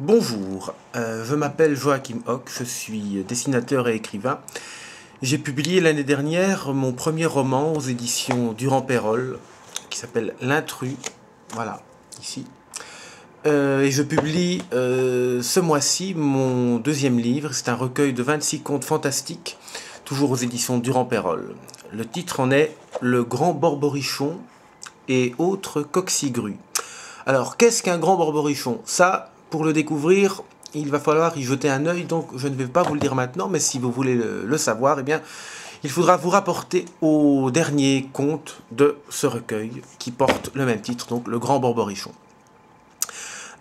Bonjour, je m'appelle Joachim Hock, je suis dessinateur et écrivain. J'ai publié l'année dernière mon premier roman aux éditions Durand-Peyrol, qui s'appelle L'Intrus, voilà, ici. Et je publie ce mois-ci mon deuxième livre, c'est un recueil de 26 contes fantastiques, toujours aux éditions Durand-Peyrol. Le titre en est Le Grand Borborichon et autres coqcigrues. Alors, qu'est-ce qu'un grand borborichon? Ça, pour le découvrir, il va falloir y jeter un œil, donc je ne vais pas vous le dire maintenant, mais si vous voulez le savoir, eh bien, il faudra vous rapporter au dernier conte de ce recueil, qui porte le même titre, donc Le Grand Borborichon.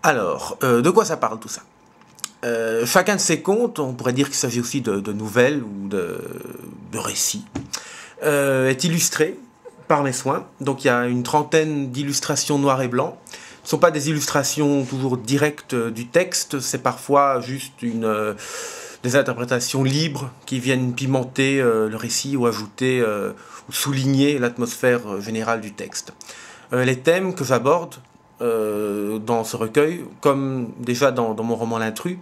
Alors, de quoi ça parle tout ça? Chacun de ces contes, on pourrait dire qu'il s'agit aussi de nouvelles ou de récits, est illustré par mes soins. Donc il y a une trentaine d'illustrations noir et blanc. Ce ne sont pas des illustrations toujours directes du texte, c'est parfois juste des interprétations libres qui viennent pimenter le récit ou ajouter ou souligner l'atmosphère générale du texte. Les thèmes que j'aborde dans ce recueil, comme déjà dans mon roman L'Intrus,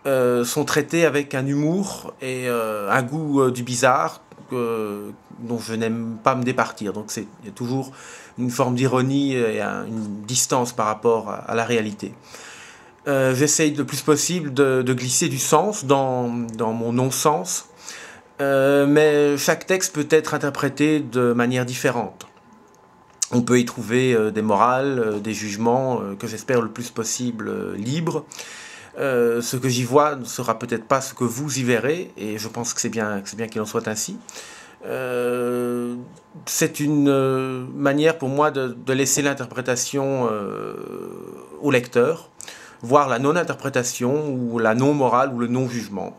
sont traités avec un humour et un goût du bizarre dont je n'aime pas me départir. Donc il y a toujours une forme d'ironie et une distance par rapport à la réalité. J'essaye le plus possible de glisser du sens dans mon non-sens, mais chaque texte peut être interprété de manière différente. On peut y trouver des morales, des jugements que j'espère le plus possible libres. Ce que j'y vois ne sera peut-être pas ce que vous y verrez, et je pense que c'est bien qu'il en soit ainsi. C'est une manière pour moi de laisser l'interprétation au lecteur, voire la non-interprétation, ou la non-morale, ou le non-jugement.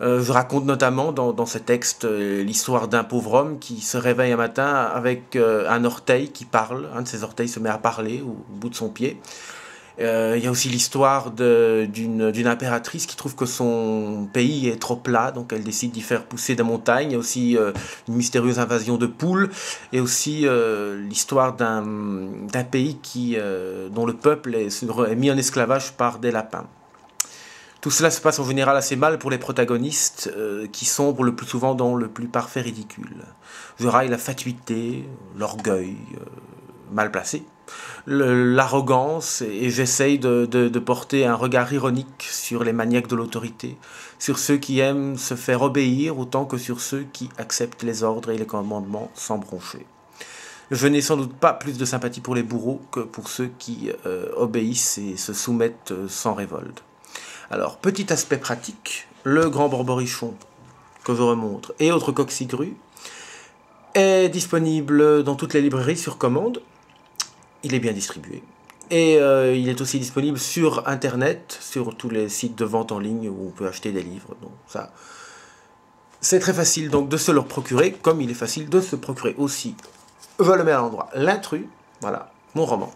Je raconte notamment dans ce texte l'histoire d'un pauvre homme qui se réveille un matin avec un orteil qui parle. Un de ses orteils se met à parler au bout de son pied. Il y a aussi l'histoire d'une impératrice qui trouve que son pays est trop plat, donc elle décide d'y faire pousser des montagnes. Il y a aussi une mystérieuse invasion de poules, et aussi l'histoire d'un pays dont le peuple est mis en esclavage par des lapins. Tout cela se passe en général assez mal pour les protagonistes, qui sombrent le plus souvent dans le plus parfait ridicule. Je raille la fatuité, l'orgueil mal placé, l'arrogance, et j'essaye de porter un regard ironique sur les maniaques de l'autorité, sur ceux qui aiment se faire obéir autant que sur ceux qui acceptent les ordres et les commandements sans broncher. Je n'ai sans doute pas plus de sympathie pour les bourreaux que pour ceux qui obéissent et se soumettent sans révolte. Alors, petit aspect pratique, le grand borborichon que je remontre et autres coqcigrues est disponible dans toutes les librairies sur commande. Il est bien distribué. Et il est aussi disponible sur Internet, sur tous les sites de vente en ligne où on peut acheter des livres. Donc ça, c'est très facile donc de se le procurer, comme il est facile de se procurer aussi, je le mets à l'endroit, L'Intrus, voilà, mon roman.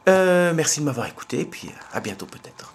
Merci de m'avoir écouté, et puis à bientôt peut-être.